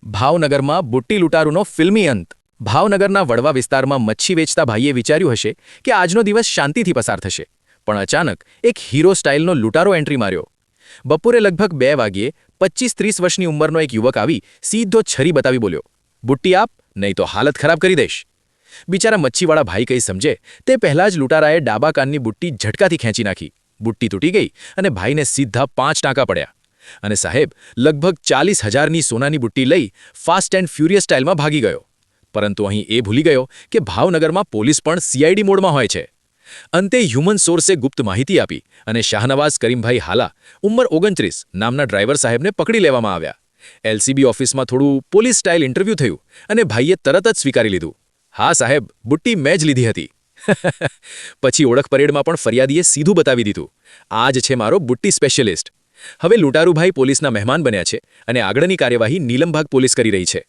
ભાવનગરમાં બુટ્ટી લૂંટારૂનો ફિલ્મી અંત. ભાવનગરના વડવા વિસ્તારમાં મચ્છી વેચતા ભાઈએ વિચાર્યું હશે કે આજનો દિવસ શાંતિથી પસાર થશે, પણ અચાનક એક હીરો સ્ટાઇલનો લૂંટારો એન્ટ્રી માર્યો. બપોરે લગભગ 2 વાગ્યે 25-30 વર્ષની ઉંમરનો એક યુવક આવી સીધો છરી બતાવી બોલ્યો, બુટ્ટી આપ, નહીં તો હાલત ખરાબ કરી દઈશ. બિચારા મચ્છીવાળા ભાઈ કંઈ સમજે તે પહેલાં જ લૂંટારાએ ડાબા કાનની બુટ્ટી ઝટકાથી ખેંચી નાખી. બુટ્ટી તૂટી ગઈ અને ભાઈને સીધા 5 ટાંકા પડ્યા. અને સાહેબ લગભગ 40,000ની સોનાની બુટ્ટી લઈ ફાસ્ટ એન્ડ ફ્યુરિયસ સ્ટાઇલમાં ભાગી ગયો. પરંતુ અહીં એ ભૂલી ગયો કે ભાવનગરમાં પોલીસ પણ CID મોડમાં હોય છે. અંતે હ્યુમન સોર્સે ગુપ્ત માહિતી આપી અને શાહનવાઝ કરીમભાઈ હાલા, ઉંમર 29, નામના ડ્રાઈવર સાહેબને પકડી લેવામાં આવ્યા. LCB ઓફિસમાં થોડું પોલીસ સ્ટાઇલ ઇન્ટરવ્યૂ થયું અને ભાઈએ તરત જ સ્વીકારી લીધું, હા સાહેબ, બુટ્ટી મેં જ લીધી હતી. પછી ઓળખ પરેડમાં પણ ફરિયાદીએ સીધું બતાવી દીધું, આ જ છે મારો બુટ્ટી સ્પેશિયલિસ્ટ. હવે લૂંટારૂભાઈ પોલીસના મહેમાન બન્યા છે અને આગળની કાર્યવાહી નીલમબાગ પોલીસ કરી રહી છે.